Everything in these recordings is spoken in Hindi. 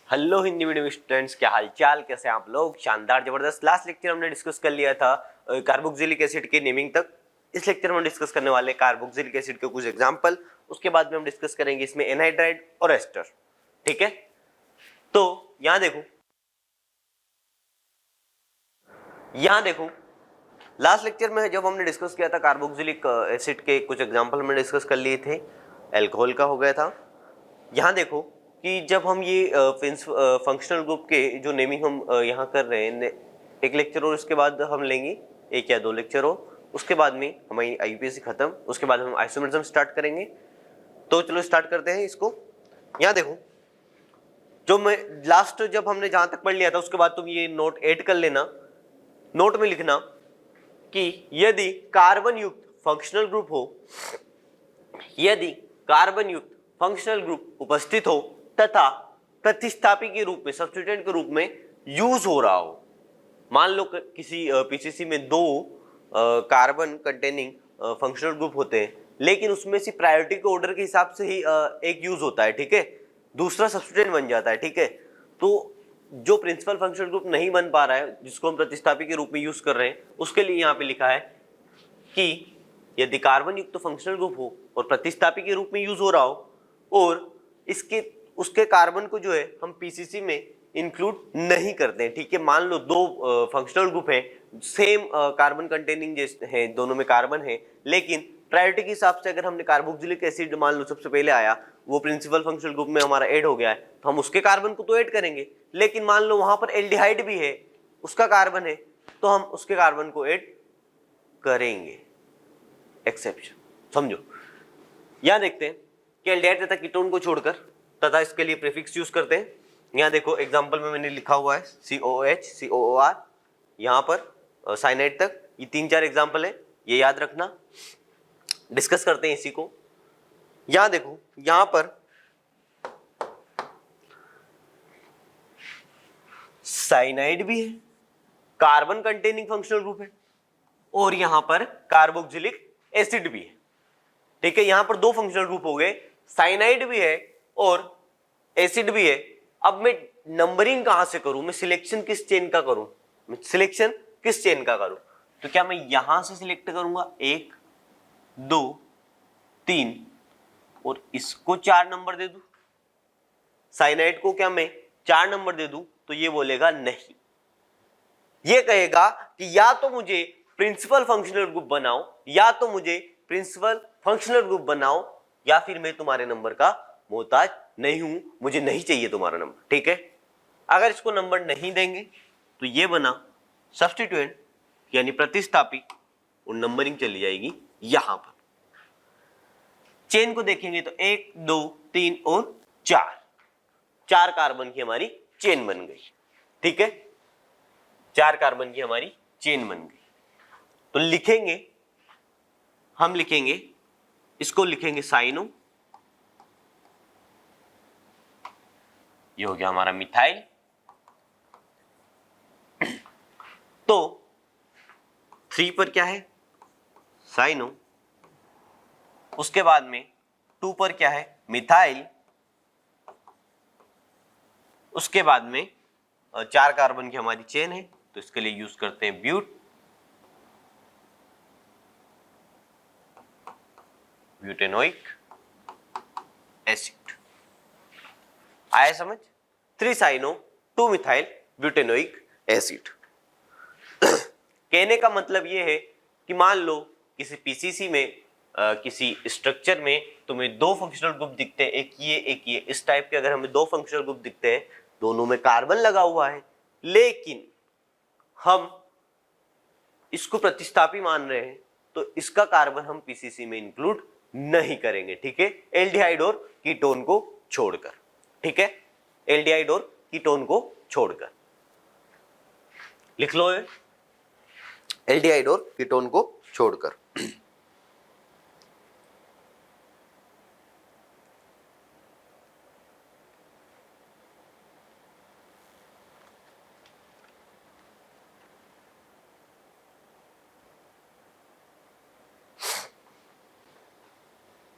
हेलो हिंदी मीडियम स्टूडेंट्स, क्या हाल चाल, कैसे आप लोग। शानदार, जबरदस्त। लास्ट लेक्चर हमने डिस्कस कर लिया था कार्बोक्सिलिक एसिड के नेमिंग तक। इस लेक्चर में हम डिस्कस करने वाले कार्बोक्सिलिक एसिड के कुछ एग्जांपल। उसके बाद में हम डिस्कस करेंगे इसमें एनहाइड्राइड और एस्टर। ठीक है, तो यहाँ देखो लास्ट लेक्चर में जब हमने डिस्कस किया था कार्बोक्सिलिक एसिड के कुछ एग्जाम्पल हमने डिस्कस कर लिए थे। एल्कोहल का हो गया था। यहाँ देखो कि जब हम ये फंक्शनल ग्रुप के जो नेमिंग हम यहाँ कर रहे हैं, एक लेक्चर और उसके बाद हम लेंगे, एक या दो लेक्चर हो, उसके बाद में हमारी आईयूपीएसी खत्म, उसके बाद हम आइसोमेरिज्म स्टार्ट करेंगे। तो चलो स्टार्ट करते हैं इसको। यहाँ देखो, जो मैं लास्ट जब हमने जहां तक पढ़ लिया था उसके बाद तुम ये नोट ऐड कर लेना। नोट में लिखना कि यदि कार्बन युक्त फंक्शनल ग्रुप हो, यदि कार्बन युक्त फंक्शनल ग्रुप उपस्थित हो तथा प्रतिस्थापी के रूप में, सब्स्टिट्यूएंट के रूप में यूज हो रहा हो। मान लो किसी पीसीसी में दो कार्बन कंटेनिंग फंक्शनल ग्रुप होते हैं, लेकिन उसमें से प्रायोरिटी के ऑर्डर के हिसाब से ही एक यूज होता है, ठीक है, दूसरा सब्स्टिट्यूएंट बन जाता है। ठीक है, तो जो प्रिंसिपल फंक्शनल ग्रुप नहीं बन पा रहा है, जिसको हम प्रतिस्थापी के रूप में यूज कर रहे हैं, उसके लिए यहाँ पे लिखा है कि यदि कार्बन युक्त तो फंक्शनल ग्रुप हो और प्रतिस्थापी के रूप में यूज हो रहा हो, और इसके उसके कार्बन को जो है हम पीसीसी में इंक्लूड नहीं करते हैं। ठीक है, मान लो दो फंक्शनल ग्रुप है, सेम कार्बन कंटेनिंग है, दोनों में कार्बन है, लेकिन प्रायोरिटी के हिसाब से अगर हमने कार्बोक्सिलिक एसिड मान लो सबसे पहले आया, वो प्रिंसिपल फंक्शनल ग्रुप में हमारा ऐड हो गया है, तो हम उसके कार्बन को तो ऐड करेंगे। लेकिन मान लो वहां पर एल्डिहाइड भी है, उसका कार्बन है, तो हम उसके कार्बन को ऐड करेंगे। एक्सेप्शन समझो। यहां देखते हैं कि एल्डिहाइड तथा कीटोन को छोड़कर तथा इसके लिए प्रीफिक्स यूज करते हैं। यहां देखो एग्जांपल में मैंने लिखा हुआ है COOH, COOR, यहां पर साइनाइड तक, ये 3-4 एग्जांपल है, ये याद रखना। डिस्कस करते हैं इसी को। यहां देखो, यहां पर साइनाइड भी है, कार्बन कंटेनिंग फंक्शनल ग्रुप है, और यहां पर कार्बोक्सिलिक एसिड भी है। ठीक है, यहां पर दो फंक्शनल ग्रुप हो गए, साइनाइड भी है और एसिड भी है। अब मैं नंबरिंग कहां से करूं, मैं सिलेक्शन किस चेन का करूं, मैं सिलेक्शन किस चेन का करूं? तो क्या मैं यहां से सिलेक्ट करूंगा 1 2 3 और इसको 4 नंबर दे दूं? साइनाइड को क्या मैं 4 नंबर दे दूं? तो ये बोलेगा नहीं, ये कहेगा कि या तो मुझे प्रिंसिपल फंक्शनल ग्रुप बनाओ, या तो मुझे प्रिंसिपल फंक्शनल ग्रुप बनाओ, या फिर मैं तुम्हारे नंबर का मोहताज नहीं हूं, मुझे नहीं चाहिए तुम्हारा नंबर। ठीक है, अगर इसको नंबर नहीं देंगे तो ये बना सब्स्टिट्यूएंट यानी प्रतिस्थापी, और नंबरिंग चली जाएगी यहां पर। चेन को देखेंगे तो 1 2 3 और 4 कार्बन की हमारी चेन बन गई। ठीक है, 4 कार्बन की हमारी चेन बन गई। तो लिखेंगे, हम लिखेंगे, इसको लिखेंगे साइनो, ये हो गया हमारा मिथाइल। तो 3 पर क्या है, साइनो, उसके बाद में 2 पर क्या है, मिथाइल, उसके बाद में 4 कार्बन की हमारी चेन है, तो इसके लिए यूज करते हैं ब्यूटेनोइक एसिड। आया समझ? 3 साइनो 2 मिथाइल ब्यूटेनोइक एसिड। कहने का मतलब ये है कि मान लो किसी पीसीसी में किसी स्ट्रक्चर में तुम्हें दो फंक्शनल ग्रुप दिखते हैं, एक ये, इस टाइप के अगर हमें दो फंक्शनल ग्रुप दिखते हैं, दोनों में कार्बन लगा हुआ है, लेकिन हम इसको प्रतिस्थापी मान रहे हैं, तो इसका कार्बन हम पीसीसी में इंक्लूड नहीं करेंगे। ठीक है, एल्डिहाइड और कीटोन को छोड़कर। ठीक है, एल्डिहाइड और कीटोन को छोड़कर लिख लो, एल्डिहाइड और कीटोन को छोड़कर।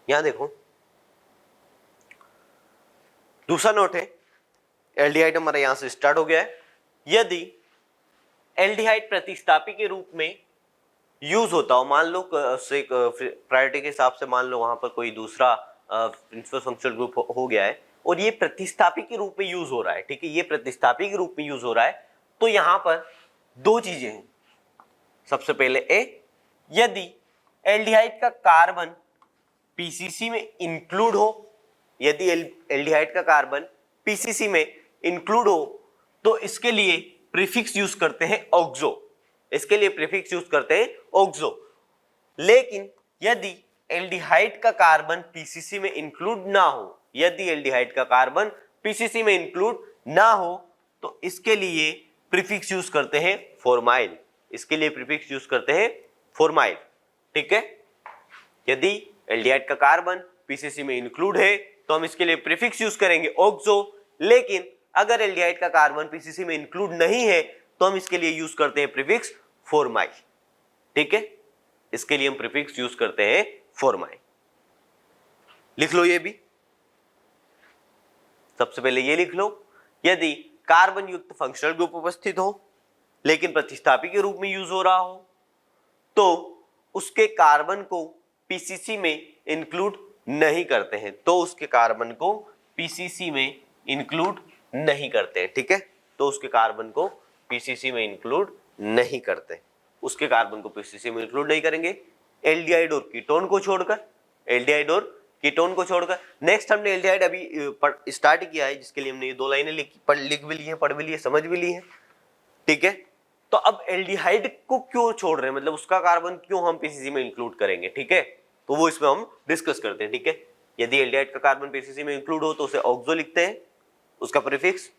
यहां देखो, दूसरा नोट है एल्डिहाइड हमारा यहां से स्टार्ट हो गया है। यदि एल्डिहाइड प्रतिस्थापी के रूप में यूज होता हो, मान लो प्रायोरिटी के हिसाब से मान लो वहां पर कोई दूसरा प्रिंसिपल फंक्शनल ग्रुप हो गया है और ये प्रतिस्थापी के रूप में यूज हो रहा है, ठीक है, ये प्रतिस्थापी के रूप में यूज हो रहा है, तो यहां पर दो चीजें हैं। सबसे पहले ए, यदि एल्डिहाइड का कार्बन पीसीसी में इंक्लूड हो, यदि एल्डिहाइड का कार्बन पीसीसी में इंक्लूड हो तो इसके लिए प्रीफिक्स यूज करते हैं ऑक्सो, इसके लिए प्रीफिक्स यूज करते हैं ऑक्सो। लेकिन यदि एल्डिहाइड का कार्बन पीसीसी में इंक्लूड ना हो, यदि एल्डिहाइड का कार्बन पीसीसी में इंक्लूड ना हो तो इसके लिए प्रीफिक्स यूज करते हैं फॉर्माइल, इसके लिए प्रीफिक्स यूज करते हैं फॉर्माइल, ठीक है। यदि एल्डिहाइड का कार्बन पीसीसी में इंक्लूड है तो हम इसके लिए प्रीफिक्स यूज करेंगे ऑक्सो, लेकिन अगर एल्डिहाइड का कार्बन पीसीसी में इंक्लूड नहीं है तो हम इसके लिए यूज करते हैं प्रीफिक्स फॉर्माइल, ठीक है, इसके लिए हम प्रीफिक्स यूज करते हैं फॉर्माइल। लिख लो ये भी, सबसे पहले ये लिख लो, यदि कार्बन युक्त फंक्शनल ग्रुप उपस्थित हो लेकिन प्रतिस्थापी के रूप में यूज हो रहा हो तो उसके कार्बन को पीसीसी में इंक्लूड नहीं करते हैं, तो उसके कार्बन को पीसीसी में इंक्लूड नहीं करते हैं, ठीक है, तो उसके कार्बन को पीसीसी में इंक्लूड नहीं करते, उसके कार्बन को पीसीसी में इंक्लूड नहीं करेंगे एल्डिहाइड और कीटोन को छोड़कर, एल्डिहाइड और कीटोन को छोड़कर। नेक्स्ट हमने एल्डिहाइड अभी स्टार्ट किया है जिसके लिए हमने ये दो लाइनें लिख भी ली है, पढ़ भी ली है, समझ भी ली है, ठीक है। तो अब एल्डिहाइड को क्यों छोड़ रहे हैं, मतलब उसका कार्बन क्यों हम पीसीसी में इंक्लूड करेंगे, ठीक है, तो वो इसमें हम डिस्कस करते हैं, ठीक है। यदि एल्डिहाइड का कार्बन पीसीसी में इंक्लूड हो तो उसे ऑक्सो लिखते हैं, उसका प्रीफिक्स।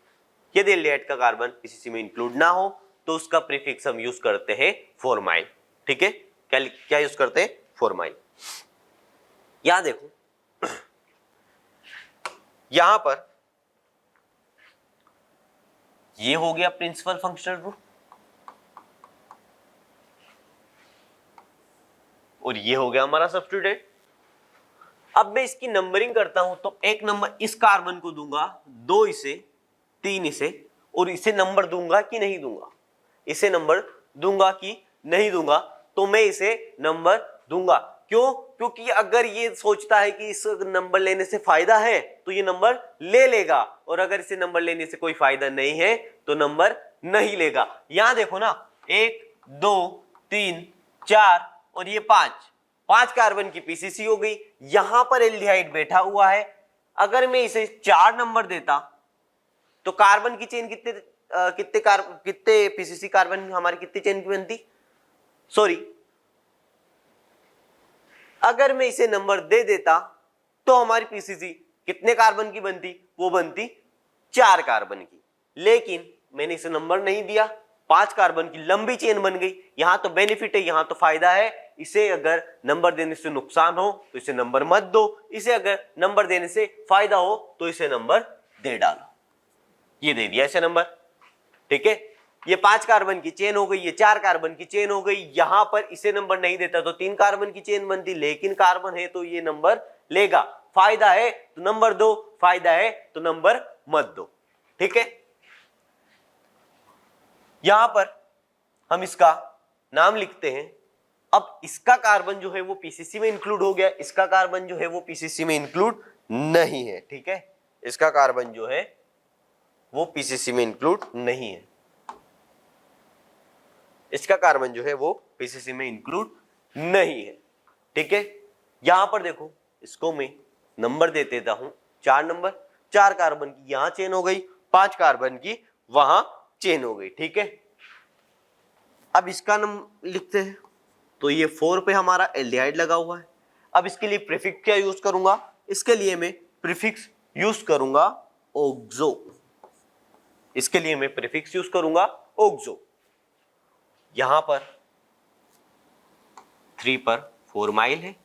यदि एल्डिहाइड का कार्बन पीसीसी में इंक्लूड ना हो तो उसका प्रीफिक्स हम यूज करते हैं फॉर्माइल, ठीक है। क्या यूज करते हैं, फॉर्माइल। यहां देखो, यहां पर ये हो गया प्रिंसिपल फंक्शनल ग्रुप और ये हो गया हमारा सब्स्टिट्यूटेंट। अब मैं इसकी नंबरिंग करता हूं तो एक नंबर इस कार्बन को दूंगा, 2 इसे, 3 इसे, और इसे नंबर दूंगा कि नहीं दूंगा, इसे नंबर दूंगा कि नहीं दूंगा, तो मैं इसे नंबर दूंगा। क्यों? क्योंकि अगर ये सोचता है कि इस नंबर लेने से फायदा है तो ये नंबर ले लेगा, और अगर इसे नंबर लेने से कोई फायदा नहीं है तो नंबर नहीं लेगा। यहां देखो ना, 1 2 3 4 और ये 5 कार्बन की पीसीसी हो गई। यहां पर एल्डिहाइड बैठा हुआ है, अगर मैं इसे 4 नंबर देता तो कार्बन की चेन कितने पीसीसी कार्बन हमारी कितनी चेन की बनती, सॉरी, अगर मैं इसे नंबर दे देता तो हमारी पीसीसी कितने कार्बन की बनती, वो बनती 4 कार्बन की। लेकिन मैंने इसे नंबर नहीं दिया, 5 कार्बन की लंबी चेन बन गई। यहां तो बेनिफिट है, यहां तो फायदा है। इसे अगर नंबर देने से नुकसान हो तो इसे नंबर मत दो, इसे अगर नंबर देने से फायदा हो तो इसे नंबर दे डालो। ये दे दिया इसे नंबर, ठीक है। ये 5 कार्बन की चेन हो गई, ये 4 कार्बन की चेन हो गई। यहां पर इसे नंबर नहीं देता तो 3 कार्बन की चेन बनती, लेकिन कार्बन है तो ये नंबर लेगा। फायदा है तो नंबर दो, फायदा है तो नंबर मत दो, ठीक है। यहां पर हम इसका नाम लिखते हैं। अब इसका कार्बन जो है वो पीसीसी में इंक्लूड हो गया, इसका कार्बन जो है वो पीसीसी में इंक्लूड नहीं है, ठीक है। इसका कार्बन जो है वो पीसीसी में इंक्लूड नहीं है, इसका कार्बन जो है वो पीसीसी में इंक्लूड नहीं है, ठीक है। यहां पर देखो, इसको मैं नंबर दे देता हूं 4 नंबर, 4 कार्बन की यहां चेन हो गई, 5 कार्बन की वहां चेन हो गई, ठीक है। अब इसका नंबर लिखते हैं, तो ये 4 पे हमारा एल्डिहाइड लगा हुआ है। अब इसके लिए प्रीफिक्स क्या यूज करूंगा, इसके लिए मैं प्रीफिक्स यूज करूंगा ऑक्सो, इसके लिए मैं प्रीफिक्स यूज करूंगा ऑक्सो। यहां पर 3 पर फॉर्माइल है,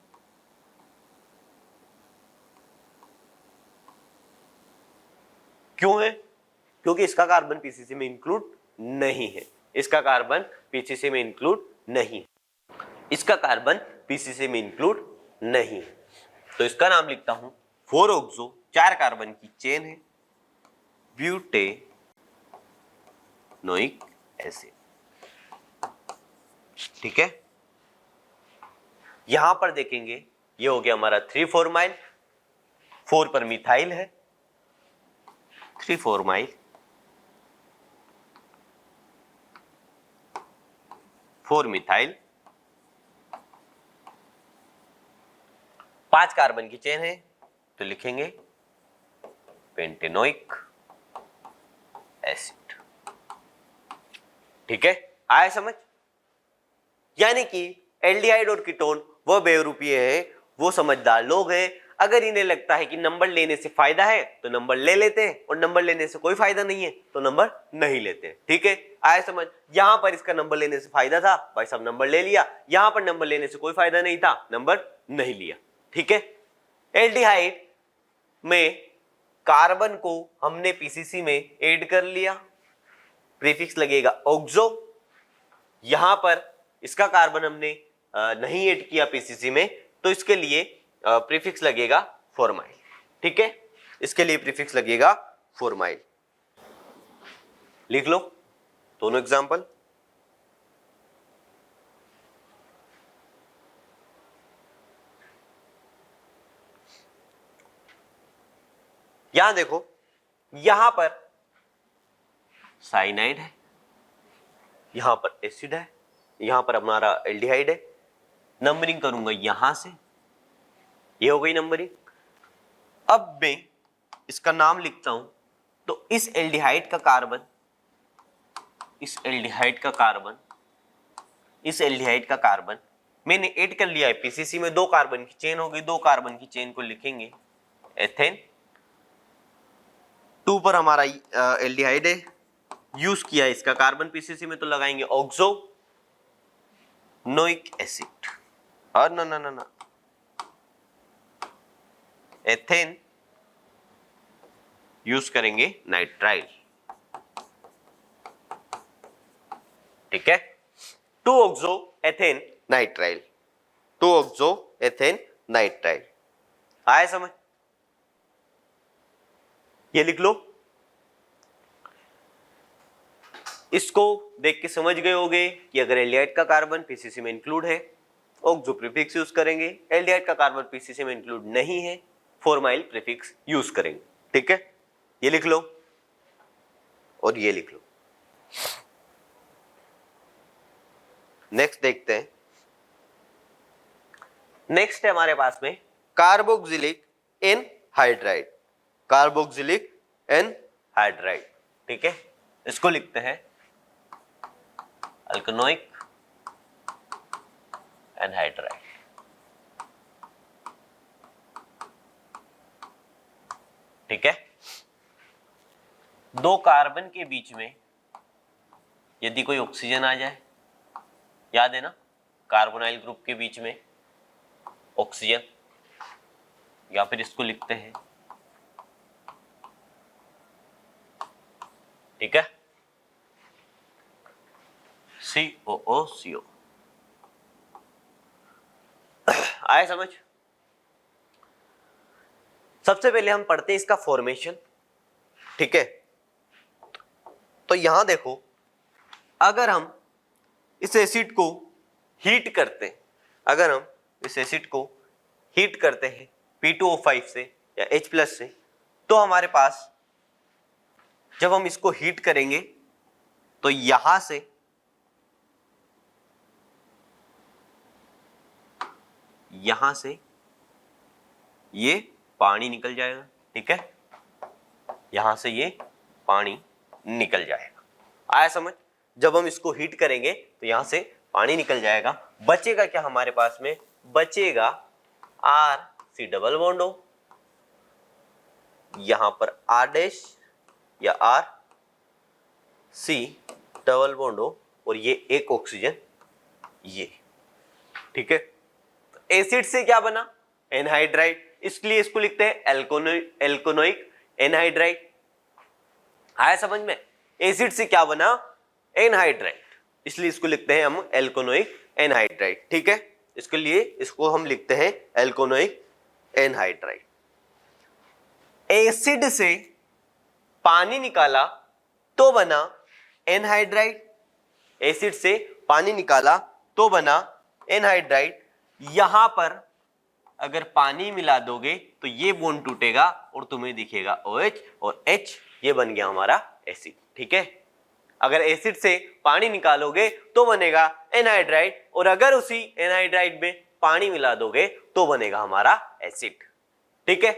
क्यों है? क्योंकि इसका कार्बन पीसीसी में इंक्लूड नहीं है, इसका कार्बन पीसीसी में इंक्लूड नहीं, इसका कार्बन पीसीसी में इंक्लूड नहीं। तो इसका नाम लिखता हूं 4 ऑक्सो, 4 कार्बन की चेन है, ब्यूटेनोइक एसिड। ठीक है, यहां पर देखेंगे ये हो गया हमारा 3,4-माइल, 4 पर मिथाइल है, 3,4-माइल, 4 मिथाइल, 5 कार्बन की चेन है तो लिखेंगे पेंटेनोइक एसिड। ठीक है, आया समझ? यानी कि एल्डिहाइड और कीटोन वह बेवरूपीय है, वो समझदार लोग हैं, अगर इन्हें लगता है कि नंबर लेने से फायदा है तो नंबर ले लेते हैं, और नंबर लेने से कोई फायदा नहीं है तो नंबर नहीं लेते हैं। ठीक है, आया समझ? यहां पर इसका नंबर लेने से फायदा था, भाई साहब नंबर ले लिया, यहां पर नंबर लेने से कोई फायदा नहीं था, नंबर नहीं लिया। ठीक है, एल्डिहाइड में कार्बन को हमने पीसीसी में ऐड कर लिया, प्रीफिक्स लगेगा ऑक्सो। यहां पर इसका कार्बन हमने नहीं ऐड किया पीसीसी में, तो इसके लिए प्रीफिक्स लगेगा फॉर्माइल। ठीक है, इसके लिए प्रीफिक्स लगेगा फॉर्माइल। लिख लो दोनों एग्जांपल। यहां देखो, यहां पर साइनाइड है, यहां पर एसिड है, यहां पर हमारा एल्डिहाइड है। नंबरिंग करूंगा यहां से, ये हो गई नंबरिंग। अब मैं इसका नाम लिखता हूं, तो इस एल्डिहाइड का कार्बन, इस एल्डिहाइड का कार्बन, इस एल्डिहाइड का कार्बन मैंने ऐड कर लिया है पीसीसी में, 2 कार्बन की चेन हो गई, 2 कार्बन की चेन को लिखेंगे एथेन। 2 पर हमारा एल्डिहाइड है, यूज किया है इसका कार्बन पीसीसी में, तो लगाएंगे ऑक्सो नोइक एसिड। और ना एथेन यूज करेंगे नाइट्राइल। ठीक है, 2 oxo ethane nitrile, 2 oxo ethane nitrile. आया समझ? ये लिख लो, इसको देख के समझ गए होगे कि अगर एल्डिहाइड का कार्बन पीसीसी में इंक्लूड है, ऑक्सो प्रीफिक्स यूज करेंगे, एल्डिहाइड का कार्बन पीसीसी में इंक्लूड नहीं है, फॉर्माइल प्रीफिक्स यूज करेंगे। ठीक है, ये लिख लो और ये लिख लो। नेक्स्ट देखते हैं। नेक्स्ट है हमारे पास में कार्बोक्सिलिक एनहाइड्राइड, कार्बोक्सिलिक एनहाइड्राइड। ठीक है, इसको लिखते हैं अल्कनोइक एनहाइड्राइड। ठीक है, 2 कार्बन के बीच में यदि कोई ऑक्सीजन आ जाए, याद है ना, कार्बोनाइल ग्रुप के बीच में ऑक्सीजन, या फिर इसको लिखते हैं, ठीक है, COO। आए समझ? सबसे पहले हम पढ़ते हैं इसका फॉर्मेशन। ठीक है, तो यहां देखो, अगर हम इस एसिड को हीट करते हैं, अगर हम इस एसिड को हीट करते हैं P2O5 से या H+ से, तो हमारे पास जब हम इसको हीट करेंगे तो यहां से ये पानी निकल जाएगा। ठीक है, यहां से ये पानी निकल जाएगा। आया समझ? जब हम इसको हीट करेंगे तो यहां से पानी निकल जाएगा। बचेगा क्या हमारे पास में? बचेगा RC डबल बॉन्ड O, यहां पर R' या RC डबल बॉन्ड O, और ये एक ऑक्सीजन ये। ठीक है, एसिड से क्या बना? एनहाइड्राइड, इसलिए इसको लिखते हैं एल्कोनोइक एनहाइड्राइड। आया समझ में? एसिड से क्या बना? एनहाइड्राइड, इसलिए इसको लिखते हैं हम एल्कोनोइक एनहाइड्राइड। ठीक है, इसके लिए इसको हम लिखते हैं एल्कोनोइक एनहाइड्राइड। एसिड से पानी निकाला तो बना एनहाइड्राइड, एसिड से पानी निकाला तो बना एनहाइड्राइड। यहां पर अगर पानी मिला दोगे तो ये बॉन्ड टूटेगा और तुम्हें दिखेगा OH और H, ये बन गया हमारा एसिड। ठीक है, अगर एसिड से पानी निकालोगे तो बनेगा एनहाइड्राइड, और अगर उसी एनहाइड्राइड में पानी मिला दोगे तो बनेगा हमारा एसिड। ठीक है,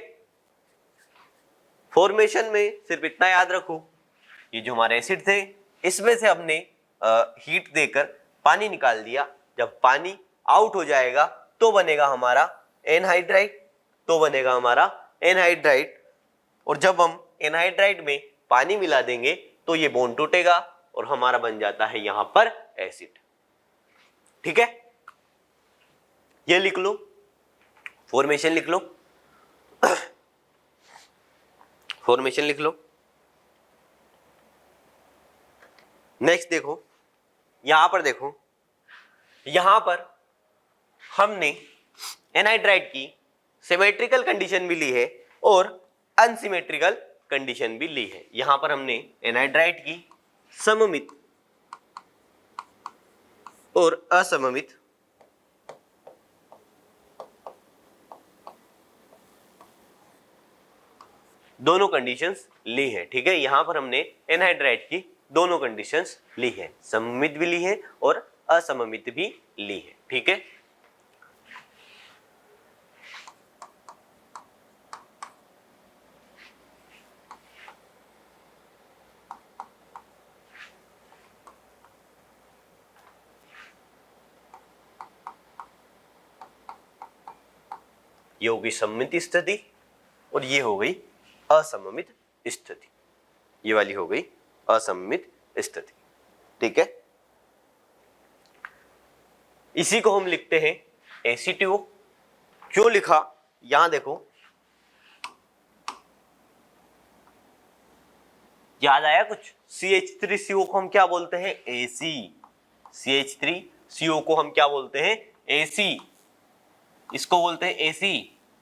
फॉर्मेशन में सिर्फ इतना याद रखो, ये जो हमारे एसिड थे इसमें से हमने हीट देकर पानी निकाल दिया, जब पानी आउट हो जाएगा तो बनेगा हमारा एनहाइड्राइड, तो बनेगा हमारा एनहाइड्राइड। और जब हम एनहाइड्राइड में पानी मिला देंगे तो ये बॉन्ड टूटेगा और हमारा बन जाता है यहां पर एसिड। ठीक है, ये लिख लो, फॉर्मेशन लिख लो, फॉर्मेशन लिख लो। नेक्स्ट देखो, यहां पर देखो, यहां पर हमने एनहाइड्राइड की सिमेट्रिकल कंडीशन भी ली है और अनसिमेट्रिकल कंडीशन भी ली है। यहां पर हमने एनहाइड्राइड की सममित और असममित दोनों कंडीशंस ली है। ठीक है, यहां पर हमने एनहाइड्राइड की दोनों कंडीशंस ली है, सममित भी ली है और असममित भी ली है। ठीक है, ये हो गई सममित स्थिति और ये हो गई असममित स्थिति, ये वाली हो गई असममित स्थिति। ठीक है, इसी को हम लिखते हैं ACTO। क्यों लिखा, यहां देखो, याद आया कुछ? CH3CO को हम क्या बोलते हैं? AC। CH3CO को हम क्या बोलते हैं? AC। इसको बोलते हैं AC।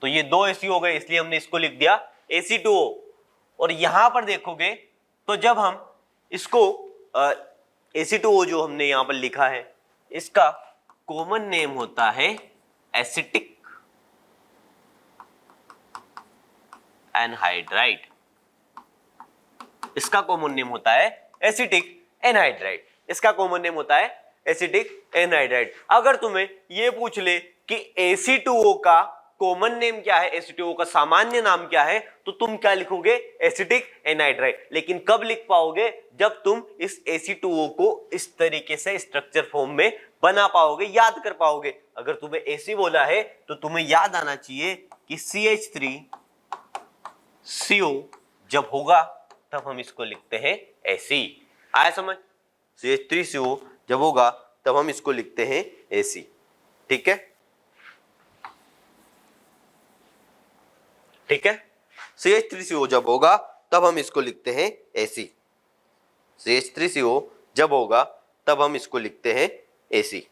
तो ये दो AC हो गए, इसलिए हमने इसको लिख दिया AC2O। और यहां पर देखोगे तो जब हम इसको AC2O जो हमने यहां पर लिखा है, इसका कॉमन नेम होता है एसिटिक एनहाइड्राइड। इसका कॉमन नेम होता है एसिटिक एनहाइड्राइड, इसका कॉमन नेम होता है एसिटिक एनहाइड्राइड। अगर तुम्हें यह पूछ ले कि AC2O का कॉमन नेम क्या है, AC2O का सामान्य नाम क्या है, तो तुम क्या लिखोगे? Acetic anhydride. लेकिन कब लिख पाओगे? जब तुम इस AC2O को इस तरीके से स्ट्रक्चर फॉर्म में बना पाओगे, याद कर पाओगे। अगर तुम्हें AC बोला है तो तुम्हें याद आना चाहिए कि CH3CO जब होगा तब हम इसको लिखते हैं AC। आया समझ? CH3CO जब होगा तब हम इसको लिखते हैं AC। ठीक है, ठीक है, CH3CO जब होगा तब हम इसको लिखते हैं AC। CH3CO जब होगा तब हम इसको लिखते हैं AC।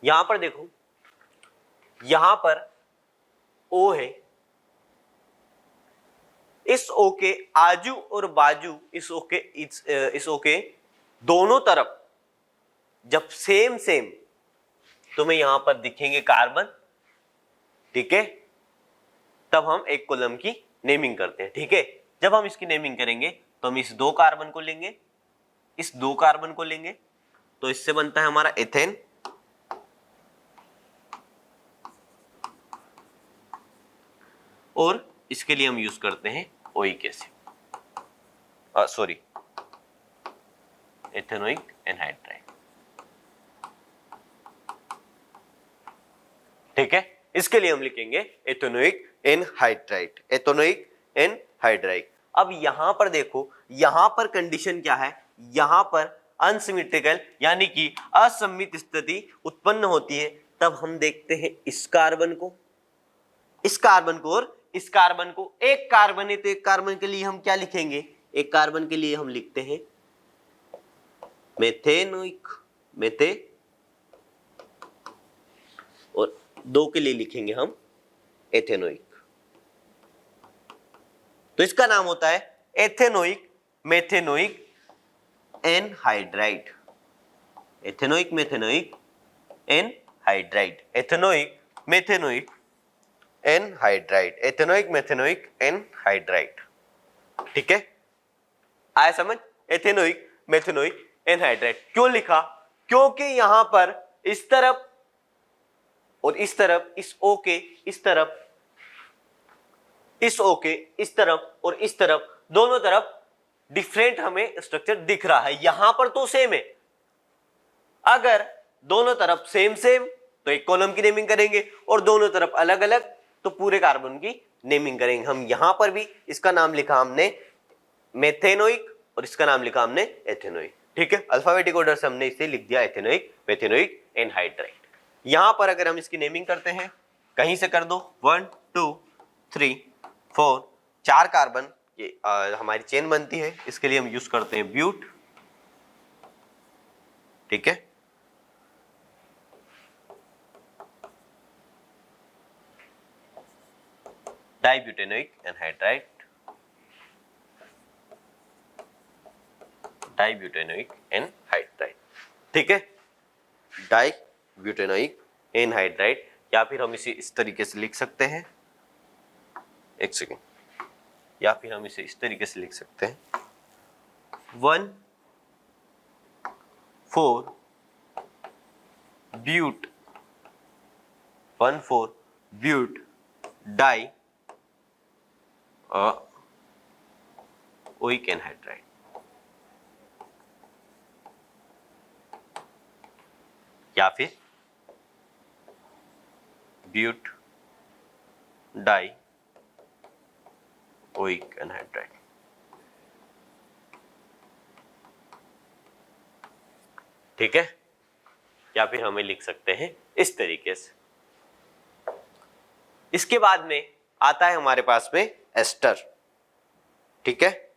यहां पर देखो, यहां पर O है, इस O के आजू और बाजू, इस O के दोनों तरफ जब सेम सेम तुम्हें यहां पर दिखेंगे कार्बन, ठीक है, तब हम एक कॉलम की नेमिंग करते हैं। ठीक है, जब हम इसकी नेमिंग करेंगे तो हम इस दो कार्बन को लेंगे, इस दो कार्बन को लेंगे, तो इससे बनता है हमारा एथेन, और इसके लिए हम यूज करते हैं oic acid, sorry ethanoic anhydride. ठीक है, इसके लिए हम लिखेंगे एथेनोइक एनहाइड्राइड, एथेनोइक एनहाइड्राइड। अब यहां पर देखो, यहां पर कंडीशन क्या है? यहां पर अनसिमेट्रिकल यानी कि असममित स्थिति उत्पन्न होती है तब हम देखते हैं इस कार्बन को, इस कार्बन को और इस कार्बन को। एक कार्बन है तो एक कार्बन के लिए हम क्या लिखेंगे, एक कार्बन के लिए हम लिखते हैं मेथेनोइक, मेथे, और दो के लिए लिखेंगे हम एथेनोइक। तो इसका नाम होता है ethanoic methanoic anhydride, ethanoic methanoic anhydride, ethanoic methanoic anhydride, ethanoic methanoic anhydride. ठीक है, आया समझ? एथेनोइक मेथेनोइक एनहाइड्राइड क्यों लिखा? क्योंकि यहां पर इस तरफ और इस तरफ, इस O के इस तरफ, इस O के इस तरफ और इस तरफ, दोनों तरफ डिफरेंट हमें स्ट्रक्चर दिख रहा है। यहां पर तो सेम है, अगर दोनों तरफ सेम सेम तो एक कॉलम की नेमिंग करेंगे, और दोनों तरफ अलग अलग तो पूरे कार्बन की नेमिंग करेंगे। हम यहां पर भी इसका नाम लिखा हमने मेथेनोइक और इसका नाम लिखा हमने एथेनोइक। ठीक है, अल्फाबेटिक ऑर्डर से हमने इसे लिख दिया एथेनोइक मेथेनोइक एनहाइड्राइड। यहां पर अगर हम इसकी नेमिंग करते हैं, कहीं से कर दो, 1 2 3 4, 4 कार्बन ये हमारी चेन बनती है, इसके लिए हम यूज करते हैं ब्यूट। ठीक है, डाइब्यूटेनोइक एनहाइड्राइड, डाइब्यूटेनोइक एनहाइड्राइड। ठीक है, डाइब्यूटेनोइक एनहाइड्राइड, या फिर हम इसे इस तरीके से लिख सकते हैं, एक सेकेंड, या फिर हम इसे इस तरीके से लिख सकते हैं 1,4 but, 1,4 but di oic anhydride. या फिर ब्यूट डाई ओइक एनहाइड्राइड। ठीक है, या फिर हमें लिख सकते हैं इस तरीके से। इसके बाद में आता है हमारे पास में एस्टर। ठीक है,